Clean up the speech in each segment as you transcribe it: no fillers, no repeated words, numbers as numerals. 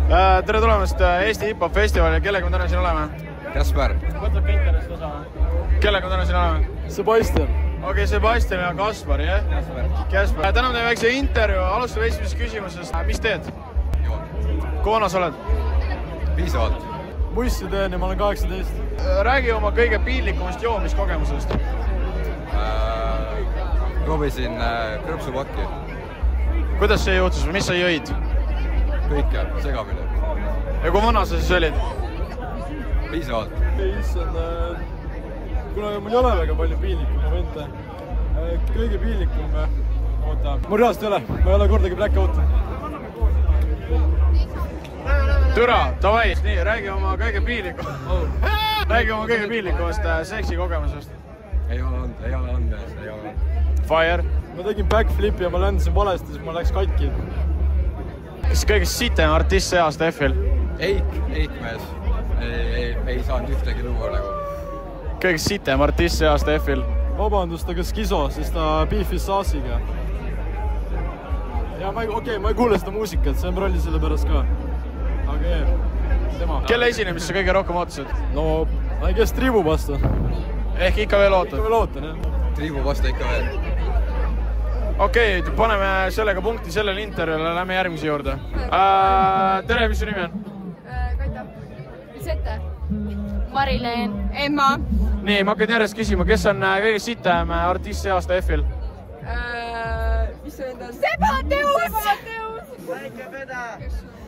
Tere tulemast Eesti Hip-Hop Festivalile. Kellega me täna siin oleme? Kasper. Võtab interest osa. Kellega me täna siin oleme? Sebastian. Okei, Sebastian ja Kaspar, jah? Kaspar. Täna me teeme väikse intervjuu. Alustame esimesest küsimusest. Mis teed? Kui vana sa oled? Piisavalt. Bussi teen ja ma olen 18. Räägi oma kõige piinlikumast joomiskogemusest. Proovisin krõpsupakki. Kuidas see juhtus või mis sa jõid? Kõike, segamine. Ja kui vana sa siis olid? Piisavalt. Kuna mul ei ole väga palju piinlikum momente. Kõige piinlikum... Oota, mul reaalselt ei ole. Ma ei ole kordagi blackout. Türa, davai. Nii, räägi oma kõige piinlikumast. Räägi oma kõige piinlikumast seksikogemusest. Ei ole olnud. Fire. Ma tegin backflipi ja ma ländasin valesti, siis ma läks katki. Kes kõige sitem artist see aasta F-il? Eik mees. Ei saanud ühtegi luua nagu. Kõige sitem artist see aasta F-il? Vabandust, aga Skiso, siis ta beefis Saasiga. Ja ma ei kuule seda muusikat, see on prolli selle pärast ka. Aga tema. Kelle esinemist sa kõige rohkem ootasid? No, ma ei käes Tribu vastu. Ehk ikka veel ootad? Ikka veel ootan, jah. Tribu vastu ikka veel. Okei, paneme sellega punkti sellele intervjuule, lähme järgmise juurde. Tere, mis su nimi on? Kaita. Sette. Marileen. Emma. Nii, ma hakkan järjest küsima, kes on kõige sitem artist see aasta F-il? Mis see enda? Sebateus! Väikepeda!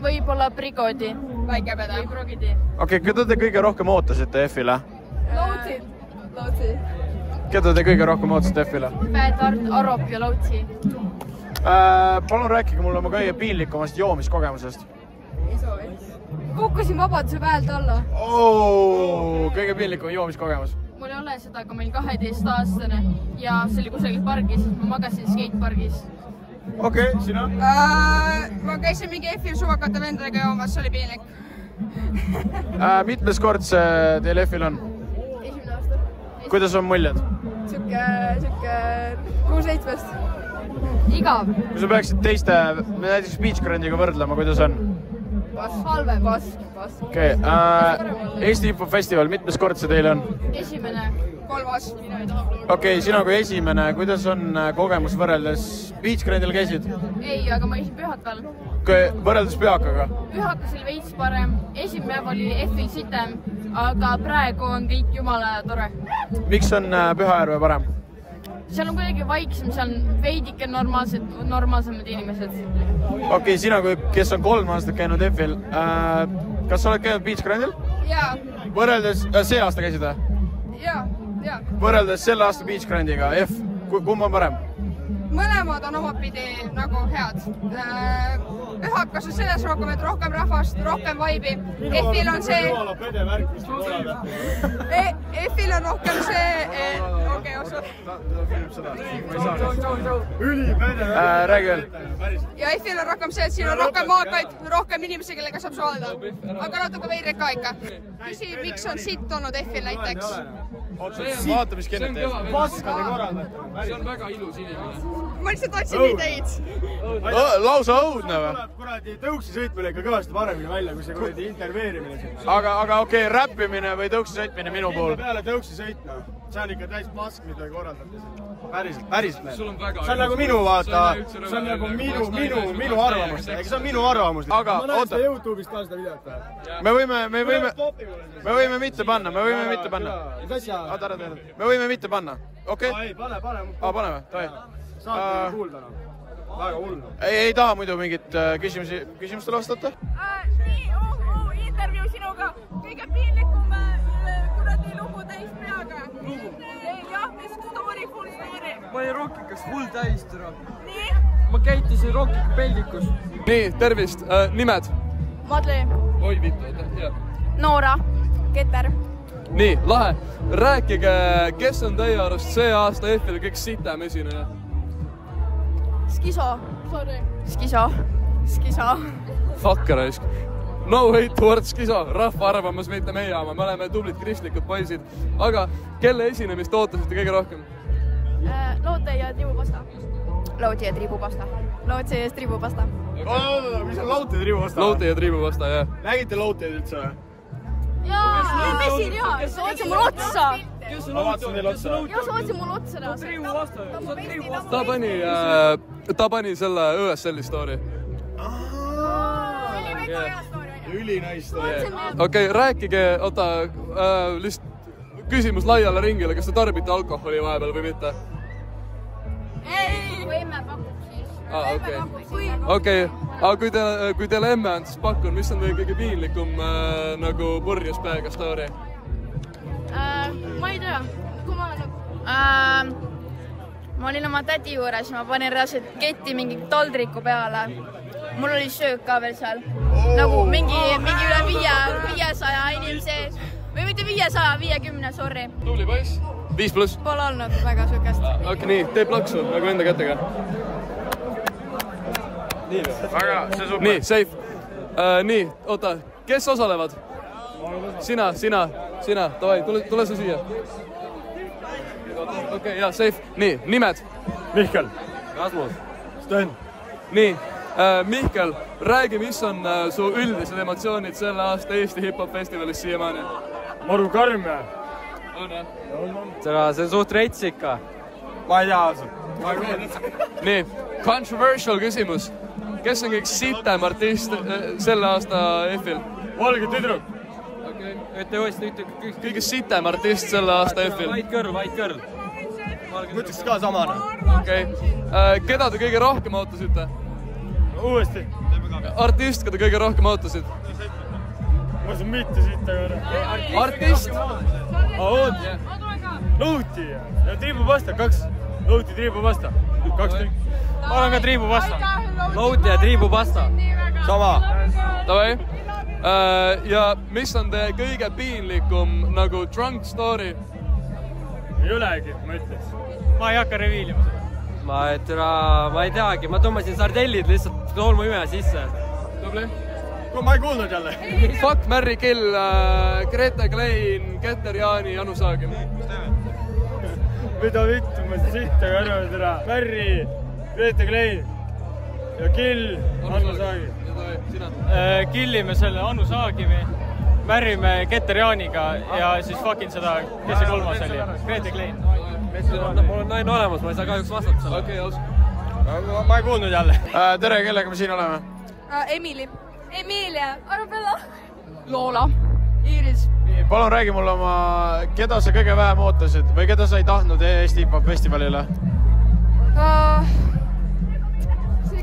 Võib-olla Prigodi. Väikepeda. Või Progidi. Okei, keda te kõige rohkem ootasite F-ile? Lootsi. Keda te kõige rohkem ootasite F-ile? Peetart, Arop ja Lootsi. Palun rääkige mulle oma kõige piinlikumast joomiskogemusest. Kukkusin Vabaduse päelt alla. Kõige piinlikum joomiskogemus. Mul ei ole seda, aga ma olin 12-aastane ja see oli kusagil pargis, ma magasin skatepargis. Okei, sina? Ma käisin mingi F-il suvakate vendadega joomas, see oli piinlik. Mitmes kord see teil F-il on? Esimene aasta. Kuidas on muljed? Siuke 6-7-st. Igav. Kui sa peaksid teiste, näiteks Beach Grandiga võrdlema, kuidas on? Halvem. Okei, Eesti Hip-Hop Festival, mitmes kord see teil on? Esimene. 3. Okei, sina kui esimene, kuidas on kogemus võrreldes Beach Grandil käisid? Ei, aga ma käisin Pühakal. Võrreldes Pühakaga? Pühakas oli veits parem, esimene päev oli F-il sitem, aga praegu on kõik jumala tore. Miks on Pühajärve parem? Seal on kuidagi vaiksem, seal on veidike normaalsemad inimesed. Okei, sina kui kes on 3 aastat käinud F-il, kas sa oled käinud Beach Grandil? Jaa. Võrreldes, see aasta käisid või? Jaa. Võrreldes selle aasta Beach Grandiga, F, kumb on parem? Mõlemad on omapidi nagu head. Pühakas on selles rohkem, et rohkem rahvast, rohkem vaibi. F-il on see... F-il on rohkem see... Okei, osa. Räägi veel. Ja F-il on rohkem see, et siin on rohkem maakaid, rohkem inimesi, kellega saab suhelda. Aga natuke veidred ka ikka. Küsi, miks on sitt olnud F-il näiteks? Vaata, mis kennet teeb. Paskade korraldajad. See on väga ilus inimene. Ma lihtsalt otsin nii teid. Lausa õudne või? Kuradi tõuksi sõitmine ikka kõvasti paremini välja, kui see kuradi interveerimine. Aga okei, räppimine või tõuksi sõitmine minu puhul? Peale tõuksi sõitma. See on ikka täis pask, mida ei korraldata. Päriselt. Sul on väga see on nagu minu, vaata, see on nagu minu arvamus. See on minu arvamus. Aga, ma näen oota. seda YouTube'ist ka seda videot. Me võime mitte panna. Me võime mitte panna. Okei? Ei, pane. Pane või? Tohi. Saate kuulda. Väga hull. Ei taha muidu mingit küsimustele vastata? Nii, intervjuu sinuga. Kõige piinlikum kuradi lugu täis peaga. Jah, mis story, full story. Ma olin Rockikas full täis türa. Nii? Ma käitisin Rockika peldikus. Nii, tervist. Nimed? Madle. Oi vittu, Noora. Keter. Nii, lahe. Rääkige, kes on teie arust see aasta F-il kõik sitem esineja? Skiso. Fuck raisk. No hate towards Skiso. Rahva arvamus, mitte meie oma. Me oleme tublid kristlikud poisid. Aga kelle esinemist ootasite kõige rohkem? Loote ja Tiimu Pasta. Lauti ja triibupasta. Lautsi ja triibupasta. Mis on lauti ja triibupasta? Lauti ja triibupasta, jah. Nägite lautid üldse või? Jaa, pesin jaa. Sa otsi mul otsa. Ma vaatasin teile otsa. Jaa, sa otsi mul otsa. Ta pani selle ÖSL-i story. Ülinais story. Okei, rääkige, oota, lihtsalt küsimus laiale ringile, kas te tarbite alkoholi vahepeal või mitte? Ei. Kui emme pakub, siis. Okei, aga kui teile emme on, siis pakun, mis on teie kõige piinlikum nagu purjus peaga story? Ma ei tea, kui ma olen ma olin oma tädi juures, ma panin reaalselt ketti mingi taldriku peale. Mul oli söök ka veel seal. Nagu mingi üle 500 inimese või mitte 500, 50, sorry. Tubli poiss. 5+. Pole olnud väga söökast. Okei, nii, tee plaksu nagu enda kätega. Nii, safe. Nii, oota, kes osalevad? Sina, davai, tule sa siia. Okei, jaa, safe. Nii, nimed? Mihkel. Rasmus. Sten. Nii, Mihkel, räägi, mis on su üldised emotsioonid selle aasta Eesti Hip-Hop Festivalis siiamaani? Maru karm ja? On, jah? Tere, see on suht reits ikka. Ma ei tea ausalt. Nii, controversial küsimus. Kes on kõik sitem artist selle aasta F-il? Valge tüdruk. Ütle uuesti, Kõige sitem artist selle aasta F-il? White Girl. Mõtleks ka samana. Okei. Keda te kõige rohkem ootasite? Uuesti. Artist, keda kõige rohkem ootasid? Ma saan mitte siit aga. Artist? Oot. Lauti ja triibupasta, 2. Lauti triibupasta. 2 tükk. Ma olen ka triibupasta. Lauti ja triibupasta. Sama. Davai. Ja mis on teie kõige piinlikum nagu drunk story? Ei olegi, ma ütleks. Ma ei hakka reviilima seda. Ma ei teagi, ma tõmbasin sardellid lihtsalt tolmuimeja sisse. Tubli. Ma ei kuulnud jälle. Fuck, Mary Kill, Grete Klein, Keter Jaani, Anu Saagim. Mida vittu, ma siit aga arvan ära. Mary, Grete Klein ja Kill, Anu Saagim. Killime selle Anu Saagimi, märime Keter Jaaniga ja siis fucking seda, kes see kolmas oli? Grete Klein. Mul on naine olemas, ma ei saa kahjuks vastata selle. Okei, aus. Ma ei kuulnud jälle. Tere, kellega me siin oleme? Emily. Emilia. Arabella. Loola. Iiris. Palun räägi mulle keda sa kõige vähem ootasid või keda sa ei tahtnud Eesti Hip-Hop Festivalile?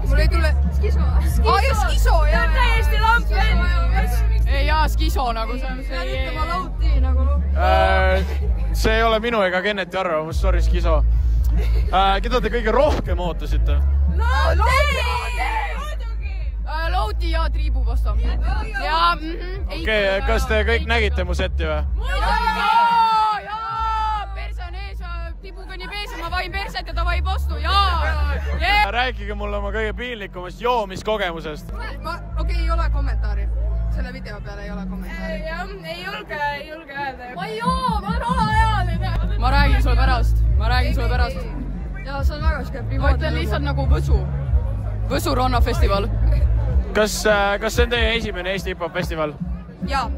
Mul ei tule... Skiso. Skiso, jah. Täiesti lamp. Ei jaa, Skiso nagu see on. Pean ütlema Lauti nagu. See ei ole minu ega Kenneti arvamus, sorry Skiso. Keda te kõige rohkem ootasite? Lauti ja triibupasta. Okei, kas te kõik nägite mu setti või? Perse on ees, tibuga nii pees ja ma vain perset ja ta vaib vastu, jaa! Rääkige mulle oma kõige piinlikumast joomiskogemusest. Okei, ei ole kommentaari. Selle video peale ei ole kommentaari. Ei julge öelda. Ma ei joo, ma olen alaealine. Ma räägin sulle pärast. Jaa, see on väga siuke Ma privaatne. ütlen lihtsalt nagu Võsu rannafestival. Kas see on teie esimene Eesti Hip-Hop Festival? Jaa.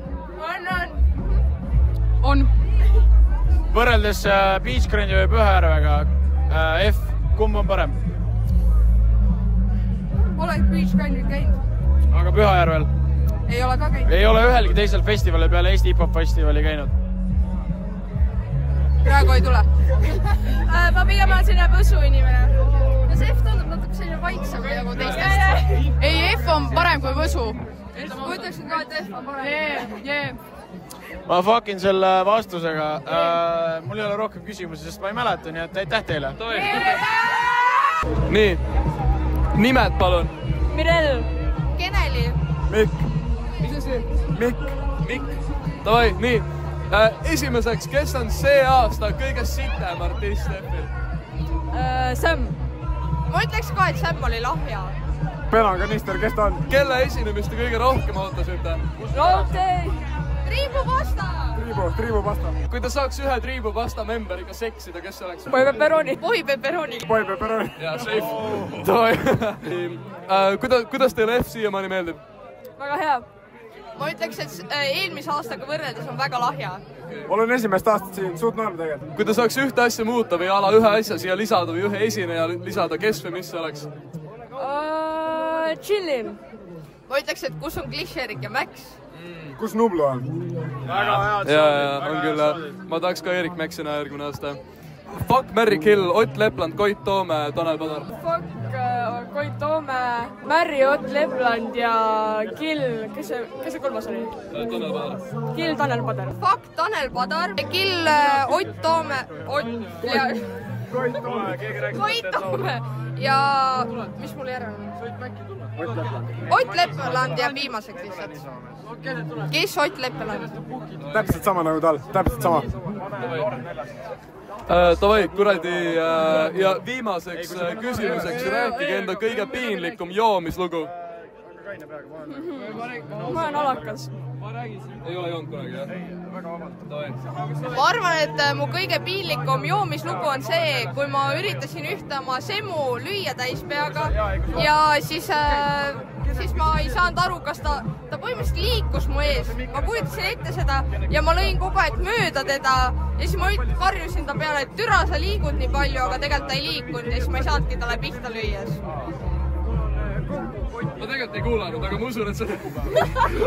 On. Võrreldes Beach Grandi või Pühajärvega, F, kumb on parem? Olen Beach Grandil käinud. Aga Pühajärvel? Ei ole ka käinud. Ei ole ühelgi teisel festivalil peale Eesti Hip-Hop Festivali käinud? Praegu ei tule. Ma pigem olen selline Võsu inimene. Ja see F tundub natuke selline vaiksem nagu teistest. Ei, F on parem kui Võsu. Ma ütleksin ka, et F on parem. Ma fucking selle vastusega. Mul ei ole rohkem küsimusi, sest ma ei mäleta, nii et aitäh teile. Nii, nimed palun. Mirel. Keneli. Mikk. Mikk. Davai, nii. Esimeseks, kes on see aasta kõige sitem artist F-il? Sam. Ma ütleks ka, et Sam oli lahja. Penakanister, kes ta on? Kelle esinemist te kõige rohkem ootasite? Lauti. triibupasta! Triibupasta. Kui ta saaks ühe triibupasta memberiga seksida, kes see oleks? Boy pepperoni. Jaa, safe. Kuidas teile F siiamaani meeldib? Väga hea. Ma ütleks, et eelmise aastaga võrreldes on väga lahja. Olen esimest aastat siin, suht norm tegelikult. Kui ta saaks ühte asja muuta või ala ühe asja siia lisada või ühe esineja lisada, kes või mis see oleks? Chillin. Ma ütleks, et kus on Glitcherik ja Max. Kus Nublu on? Väga head. Jaa, on küll. Ma tahaks ka Erik Maxina järgmine aasta. Fuck, Mary Kill, Ott Lepland, Koit Toome, Tanel Padar. Fuck, Koit Toome, Mary, Ott Lepland ja Kill, kes see kolmas oli? Tanel Padar. Kill, Tanel Padar. Fuck, Tanel Padar, Kill, Ott Toome, Koit Toome ja mis mul järel on? Ott Lepland jääb viimaseks lihtsalt. Kes Ott Lepland? Täpselt sama nagu tal, täpselt sama. Tavai, kuradi ja viimaseks küsimuseks rääkige enda kõige piinlikum joomislugu. Ma olen alakas. Ei ole joonud kunagi, jah? Ma arvan, et mu kõige piinlikum joomislugu on see, kui ma üritasin ühte oma semmu lüüa täispeaga ja siis ma ei saanud aru, kas ta põhimõtteliselt liikus mu ees. Ma kujutasin ette seda ja ma lõin kogu aeg mööda teda ja siis ma karjusin ta peale, et türa sa liigud nii palju, aga tegelikult ta ei liikunud ja siis ma ei saadki talle pihta lüües. Ma tegelikult ei kuulanud, aga ma usun, et see...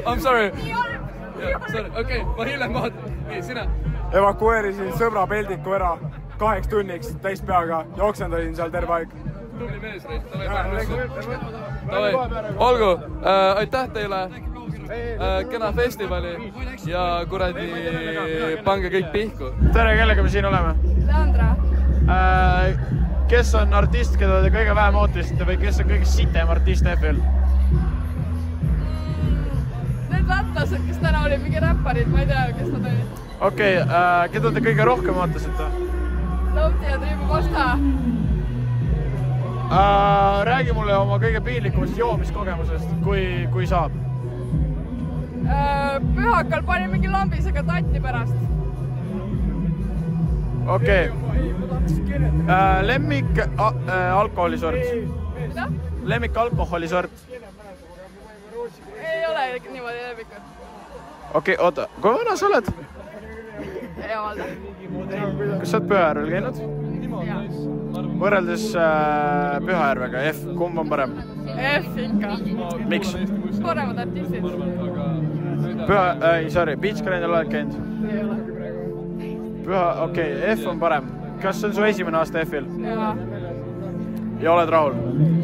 I'm sorry. Okei, ma hiljem vaatan. Nii, sina. Evakueerisin sõbra peldiku ära 2 tunniks täispeaga ja oksendasin seal terve aeg. Tubli mees, Reit. Olgu, aitäh teile. Kena festivali ja kuradi pange kõik pihku. Tere, kellega me siin oleme? Leandra. Kes on artist, keda te kõige vähem ootasite või kes on kõige sitem artist F-il? Need lätlased, kes täna oli, mingi räpparid, ma ei tea, kes nad olid. Okei, keda te kõige rohkem ootasite? Lauti ja Triibupasta. Räägi mulle oma kõige piinlikumast joomiskogemusest, kui saab. Pühakal pani mingi lambisega tatti pärast. Okei. Lemmik alkoholisort? Mida? Lemmik alkoholisort? Ei ole niimoodi lemmikut. Okei, oota, kui vana sa oled? Ei avalda. Kas sa oled Pühajärvel käinud? Võrreldes Pühajärvega, F, kumb on parem? F ikka. Miks? Paremad artistid. Beach Grindil oled käinud? Ei ole. Okei, F on parem. Kas see on su esimene aasta F-il? Jaa. Ja oled rahul?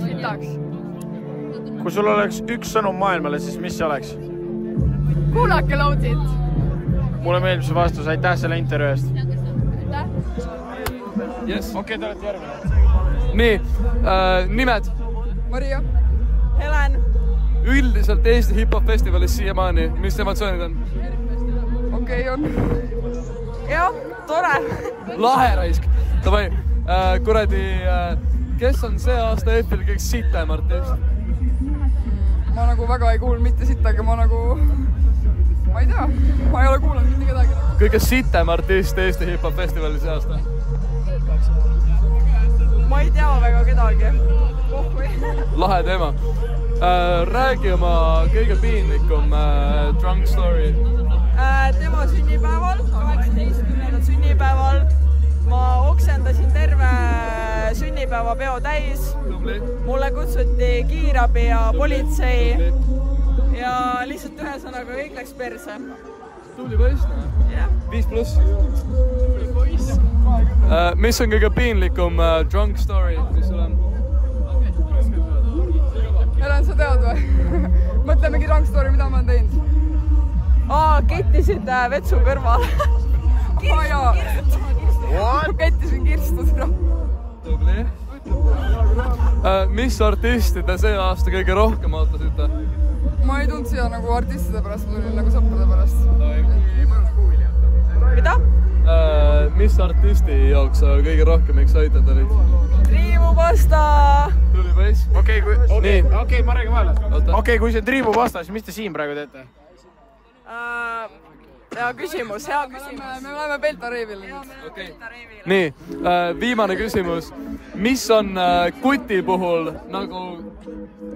Sitaks. Kui sul oleks üks sõnum maailmale, siis mis see oleks? Kuulake Lautit. Mulle meeldib see vastus, aitäh selle intervjuu eest. Aitäh. Okei, te olete järgmine. Nii, nimed? Maria. Helen. Üldiselt Eesti hip-hop festivalis siiamaani, mis emotsioonid on? Okei, on. Jah, tore. Lahe raisk. Tavai, kuradi, kes on see aasta F-il kõige sitem artist? Ma nagu väga ei kuulnud mitte sittagi, ma ei tea, ma ei ole kuulnud mitte kedagi. Kõige sitem artist Eesti hip-hop festivalis see aasta? Ma ei tea väga kedagi. Lahe teema. Räägi oma kõige piinlikum drunk story. Tema sünnipäeval, 18. sünnipäeval, ma oksendasin terve sünnipäevapeo täis. Mulle kutsuti kiirabi ja politsei ja lihtsalt ühesõnaga kõik läks perse. Tubli poiss. 5+. Mis on kõige piinlikum drunk story, mis sul on? Helen, sa tead või? Mõtle mingi drunk story, mida ma olen teinud. Kettisid vetsu kõrval. Kettisin kirstu. Tubli. Mis artisti te see aasta kõige rohkem ootasite? Ma ei tulnud siia nagu artistide pärast, ma tulin nagu sõprade pärast. Mida? Mis artisti jaoks sa kõige rohkem excited olid? Triibupasta! Tuli poiss. Okei, ma räägin vahele. Okei, kui see on Triibupasta, siis mis te siin praegu teete? hea küsimus. Me oleme Belta reivil. Nii, viimane küsimus. Mis on kuti puhul nagu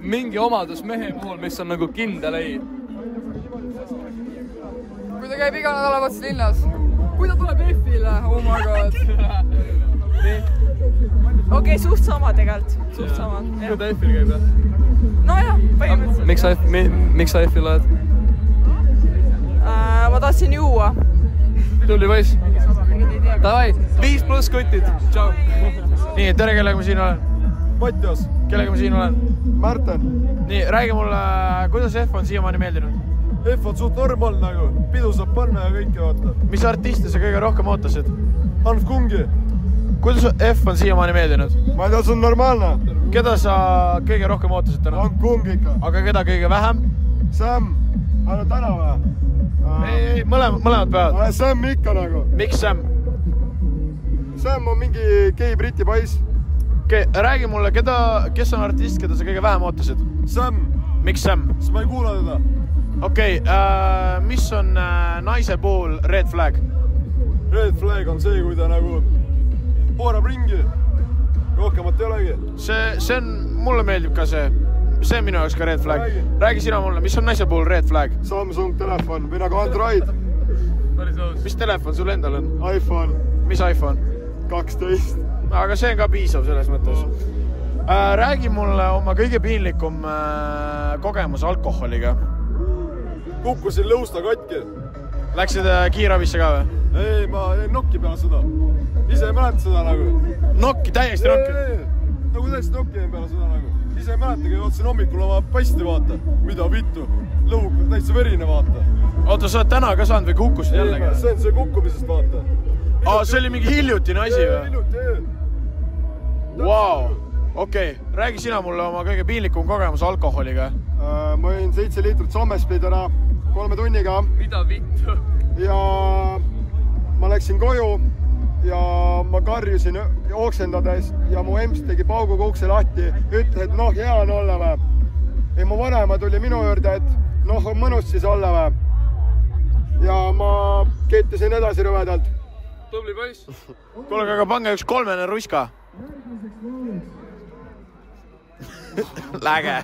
mingi omadus mehe puhul, mis on nagu kindel ei? Kui ta käib iga nädalavahetus linnas. Kui ta tuleb F-ile, oh my god. Okei, suht sama tegelikult. Suht sama. Kui ta F-il käib, jah? No jah, põhimõtteliselt. Miks sa F-il lähed? Ma tahtsin juua. Tubli poiss. Davai, 5+ kutid. Tšau. Nii, tere, kellega ma siin olen? Mattias. Kellega ma siin olen? Märten. Nii, räägi mulle, kuidas F on siiamaani meeldinud? F on suht normaalne nagu. Pidu saab panna ja kõike vaata. Mis artiste sa kõige rohkem ootasid? Hanf Kungi. Kuidas F on siiamaani meeldinud? Ma ei tea, see on normaalne. Keda sa kõige rohkem ootasid täna? Hanf Kungi ikka. Aga keda kõige vähem? Sam. Aga täna või? Ei, mõlemad peavad. Sam ikka nagu. Miks Sam? Sam on mingi gei-briti poiss. Räägi mulle, kes on artist, keda sa kõige vähem ootasid? Sam. Miks Sam? Sest ma ei kuula teda. Okei, mis on naise puhul red flag? Red flag on see, kui ta nagu poorab ringi. Rohkemat ei olegi. See on, mulle meeldib ka see. See on minu jaoks ka red flag. Räägi sina mulle, mis on naise puhul red flag? Samsung telefon või nagu Android. Mis telefon sul endal on? iPhone. Mis iPhone? 12. Aga see on ka piisav selles mõttes. Räägi mulle oma kõige piinlikum kogemus alkoholiga. Kukkusin lõusta katki. Läksid kiiravisse ka või? Ei, ma jäin nokki peale seda. Ise ei mäleta seda nagu. Nokki, täiesti nokki? Nagu täiesti nokki jäin peale seda nagu. Ise ei mäletagi, vaatasin hommikul oma pasti vaata. Mida vittu? Lõug täitsa verine vaata. Oota, sa oled täna ka saanud või kukkusid jällegi? See on see kukkumisest vaata. See oli mingi hiljutine asi või? Hiljuti, Vau, okei. Räägi sina mulle oma kõige piinlikum kogemus alkoholiga. Ma jõin 7 liitrit Sommespid ära 3 tunniga. Mida vittu? Ja ma läksin koju ja ma karjusin ooksendades ja mu emps tegi pauguga ukse lahti. Ütles, et noh, hea on olla või. Ja mu vanema tuli minu juurde, et noh, on mõnus siis olla või. Ja ma kettisin edasi rõvedalt. Tubli poiss. Kuule, aga pange üks 3-ne ruska. Läge.